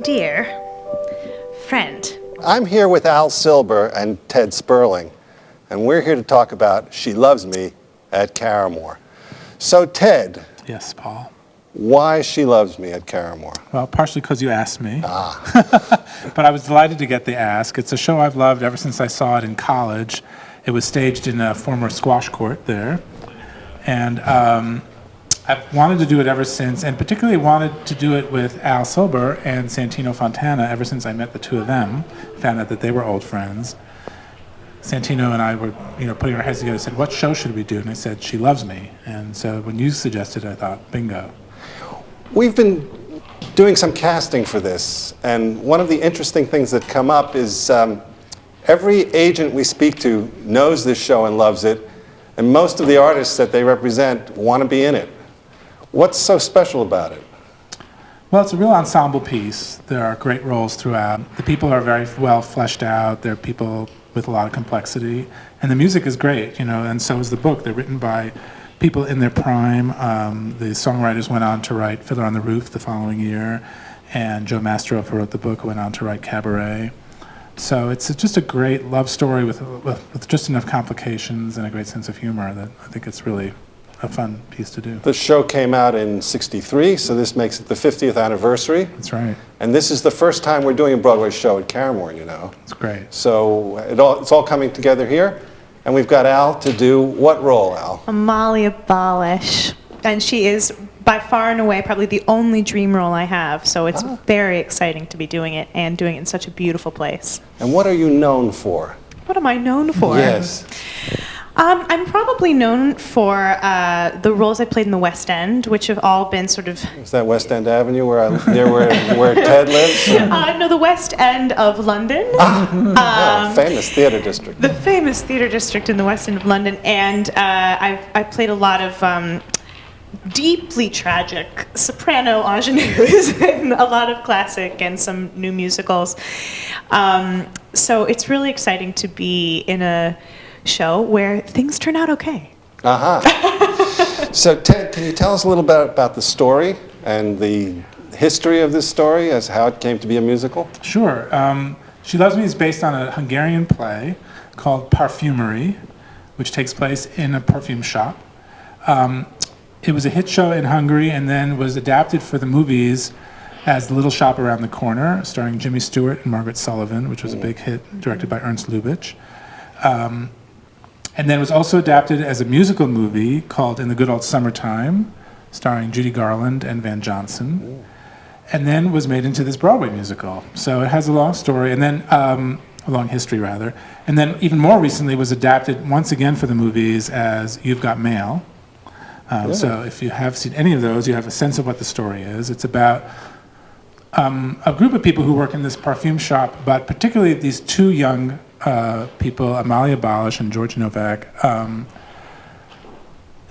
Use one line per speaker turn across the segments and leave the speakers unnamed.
Dear friend.
I'm here with Al Silber and Ted Sperling, and we're here to talk about She Loves Me at Caramoor. So, Ted.
Yes, Paul.
Why She Loves Me at Caramoor?
Well, partially because you asked me. But I was delighted to get the ask. It's a show I've loved ever since I saw it in college. It was staged in a former squash court there. And I've wanted to do it ever since, and particularly wanted to do it with Al Silber and Santino Fontana ever since I met the two of them, found out that they were old friends. Santino and I were, putting our heads together and said, what show should we do? And I said, She Loves Me. And so when you suggested it, I thought, bingo.
We've been doing some casting for this, and one of the interesting things that come up is every agent we speak to knows this show and loves it, and most of the artists that they represent want to be in it. What's so special about it?
Well, it's a real ensemble piece. There are great roles throughout. The people are very well fleshed out. They're people with a lot of complexity. And the music is great, and so is the book. They're written by people in their prime. The songwriters went on to write Fiddler on the Roof the following year, and Joe Mastroff, who wrote the book, went on to write Cabaret. So it's just a great love story with just enough complications and a great sense of humor that I think it's really a fun piece to do.
The show came out in '63, so this makes it the 50th anniversary.
That's right.
And this is the first time we're doing a Broadway show at Caramoor,
It's great.
So it's all coming together here. And we've got Al to do what role, Al?
Amalia Balish. And she is by far and away probably the only dream role I have. So it's very exciting to be doing it and doing it in such a beautiful place.
And what are you known for?
What am I known for?
Yes.
I'm probably known for the roles I played in the West End, which have all been sort of...
Is that West End Avenue where Ted lives?
No, the West End of London.
Famous theater district.
The famous theater district in the West End of London. And I played a lot of deeply tragic soprano ingenues and a lot of classic and some new musicals. So it's really exciting to be in a show where things turn out okay.
So Ted, can you tell us a little bit about the story and the history of this story as how it came to be a musical?
Sure. She Loves Me is based on a Hungarian play called Parfumery, which takes place in a perfume shop. It was a hit show in Hungary and then was adapted for the movies as The Little Shop Around the Corner, starring Jimmy Stewart and Margaret Sullivan, which was a big hit, directed by Ernst Lubitsch. And then was also adapted as a musical movie called In the Good Old Summertime, starring Judy Garland and Van Johnson. And then was made into this Broadway musical. So it has a long story, and then a long history rather. And then even more recently was adapted once again for the movies as You've Got Mail. So if you have seen any of those, you have a sense of what the story is. It's about a group of people who work in this perfume shop, but particularly these two young people, Amalia Balish and George Novak,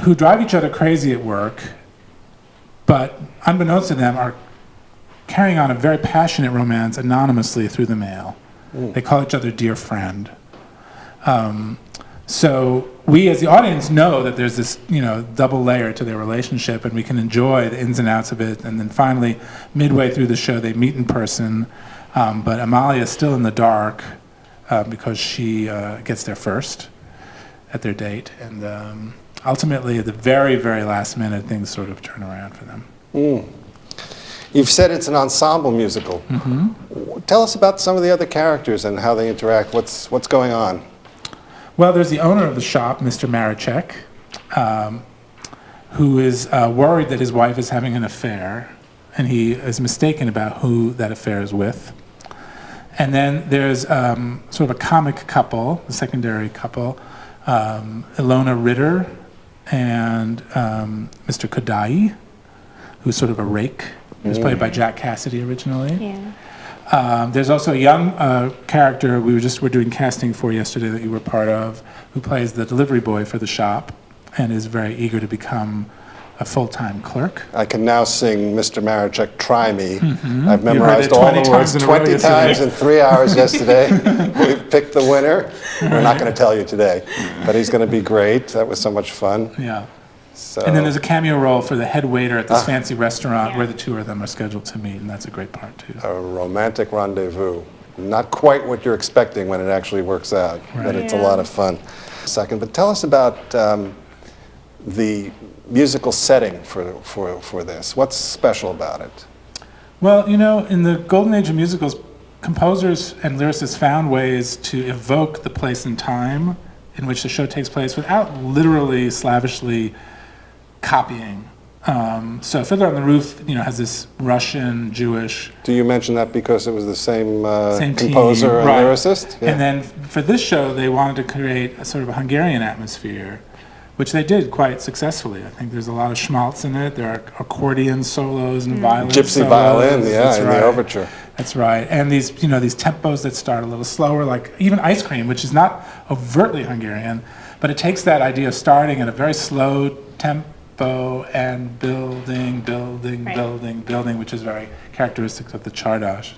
who drive each other crazy at work, but unbeknownst to them are carrying on a very passionate romance anonymously through the mail. They call each other dear friend. So we as the audience know that there's this double layer to their relationship, and we can enjoy the ins and outs of it. And then finally, midway through the show, they meet in person, but Amalia is still in the dark because she gets there first at their date. And ultimately, at the very, very last minute, things sort of turn around for them.
You've said it's an ensemble musical. Tell us about some of the other characters and how they interact. What's going on?
Well, there's the owner of the shop, Mr. Maracek, who is worried that his wife is having an affair, and he is mistaken about who that affair is with. And then there's sort of a comic couple, the secondary couple, Ilona Ritter and Mr. Kodai, who's sort of a rake. He was played by Jack Cassidy originally.
Yeah.
There's also a young character we were doing casting for yesterday that you were part of, who plays the delivery boy for the shop and is very eager to become a full-time clerk.
I can now sing Mr. Maracek, Try Me. I've memorized all the words 20 times in 3 hours yesterday. We picked the winner. We're not going to tell you today, but he's going to be great. That was so much fun.
Yeah.
So,
And then there's a cameo role for the head waiter at this fancy restaurant where the two of them are scheduled to meet, and that's a great part too.
a romantic rendezvous. Not quite what you're expecting when it actually works out, but it's a lot of fun. Second, but tell us about the musical setting for this. What's special about it?
Well, you know, in the golden age of musicals, composers and lyricists found ways to evoke the place and time in which the show takes place without literally slavishly copying. So Fiddler on the Roof, you know, has this Russian, Jewish.
Do you mention that because it was the same
Same
composer
team,
and
right.
lyricist? Yeah.
And then for this show, they wanted to create a sort of a Hungarian atmosphere, which they did quite successfully. I think there's a lot of schmaltz in it. There are accordion solos and violin
Gypsy
solos.
violin,
That's
in
right.
the overture.
That's right. And these, you know, these tempos that start a little slower, like even Ice Cream, which is not overtly Hungarian, but it takes that idea of starting at a very slow tempo and building, building, which is very characteristic of the Czardas.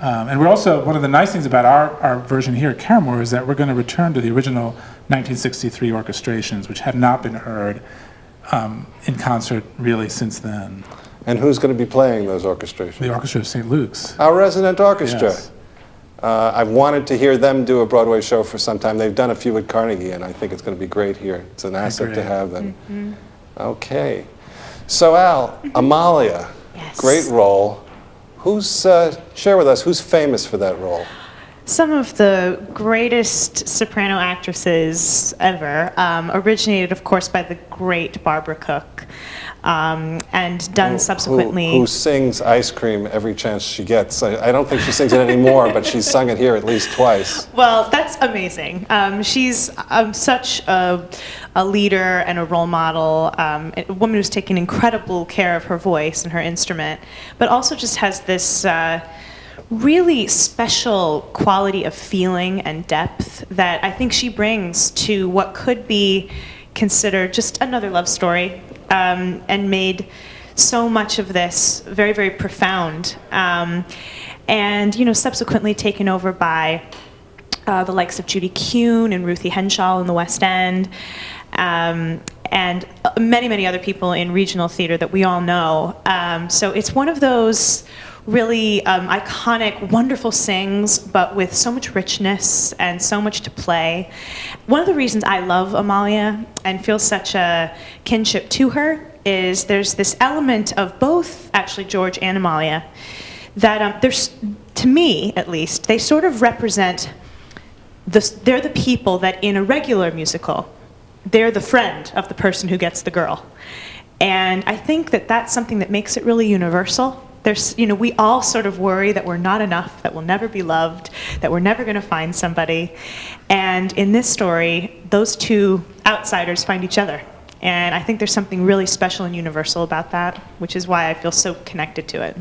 And we're also, one of the nice things about our version here at Caramoor is that we're going to return to the original 1963 orchestrations, which have not been heard in concert really since then.
And who's going to be playing those orchestrations?
The Orchestra of St. Luke's.
Our resident orchestra.
Yes.
I've wanted to hear them do a Broadway show for some time. They've done a few at Carnegie, and I think it's going to be great here. It's an asset to have them. Okay. So Al, Amalia, great role. Share with us, who's famous for that role?
Some of the greatest soprano actresses ever, originated, of course, by the great Barbara Cook, and done subsequently.
Who sings Ice Cream every chance she gets. I don't think she sings it anymore, but she's sung it here at least twice.
Well, that's amazing. She's such a leader and a role model, a woman who's taken incredible care of her voice and her instrument, but also just has this really special quality of feeling and depth that I think she brings to what could be considered just another love story, and made so much of this very, very profound. And, you know, subsequently taken over by the likes of Judy Kuhn and Ruthie Henshaw in the West End, and many, many other people in regional theater that we all know. So it's one of those really iconic, wonderful sings, but with so much richness and so much to play. One of the reasons I love Amalia and feel such a kinship to her is there's this element of both, actually, George and Amalia, that there's, to me at least, they sort of represent, they're the people that in a regular musical, they're the friend of the person who gets the girl. And I think that that's something that makes it really universal. There's, you know, we all sort of worry that we're not enough, that we'll never be loved, that we're never going to find somebody. And in this story, those two outsiders find each other. And I think there's something really special and universal about that, which is why I feel so connected to it.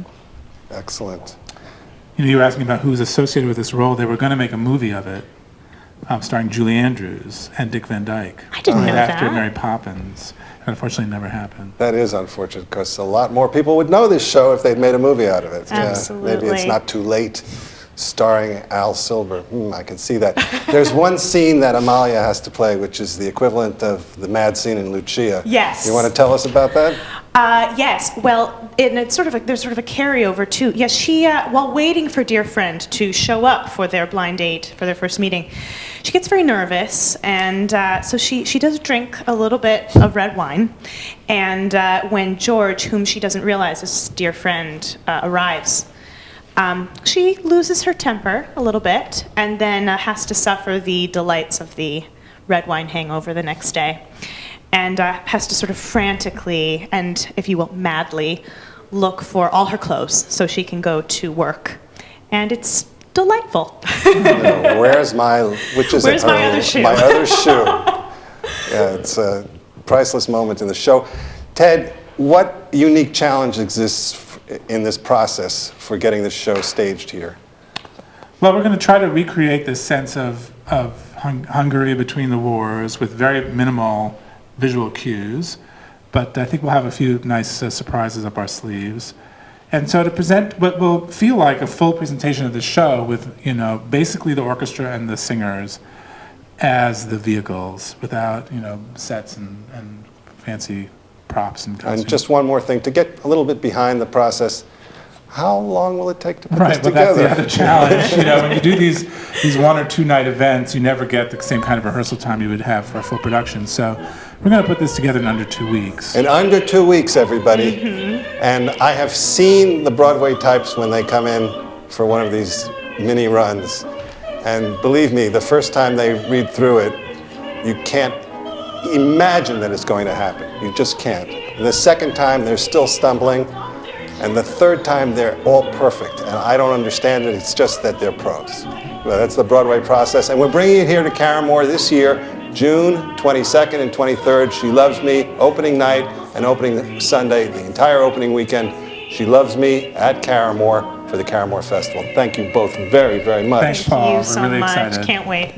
Excellent.
You know, you were asking about who's associated with this role. They were going to make a movie of it, starring Julie Andrews and Dick Van Dyke.
I didn't know
right after
that.
Mary Poppins. Unfortunately, never happened.
That is unfortunate because a lot more people would know this show if they'd made a movie out of it.
Absolutely.
Maybe it's not too late. Starring Al Silber. I can see that. There's one scene that Amalia has to play, which is the equivalent of the mad scene in Lucia.
Yes.
You want to tell us about that?
Yes. Well, there's sort of a carryover too. Yes, she while waiting for dear friend to show up for their blind date, for their first meeting, she gets very nervous, and so she does drink a little bit of red wine, and when George, whom she doesn't realize is dear friend, arrives, she loses her temper a little bit, and then has to suffer the delights of the red wine hangover the next day. And has to sort of frantically and, if you will, madly look for all her clothes so she can go to work. And it's delightful.
Where's my, which is
Where's my other shoe?
My other shoe. Yeah, it's a priceless moment in the show. Ted, what unique challenge exists in this process for getting this show staged here?
Well, we're going to try to recreate this sense of Hungary between the wars with very minimal visual cues, but I think we'll have a few nice surprises up our sleeves. And so to present what will feel like a full presentation of the show with, you know, basically the orchestra and the singers as the vehicles without, you know, sets and fancy props and costumes.
And just one more thing, to get a little bit behind the process, how long will it take to put
Right,
this
but that's
together?
the other challenge. When you do these 1 or 2 night events, you never get the same kind of rehearsal time you would have for a full production. So we're going to put this together in under 2 weeks.
In under 2 weeks, everybody. And I have seen the Broadway types when they come in for one of these mini runs. And believe me, the first time they read through it, you can't imagine that it's going to happen. You just can't. And the second time, they're still stumbling. And the third time, they're all perfect. And I don't understand it. It's just that they're pros. Well, that's the Broadway process. And we're bringing it here to Caramoor this year, June 22nd and 23rd. She Loves Me, opening night and opening Sunday, the entire opening weekend. She Loves Me at Caramoor for the Caramoor Festival. Thank you both very, very much.
Thanks, Paul.
Thank you
We're
so
really
much.
excited.
Can't wait.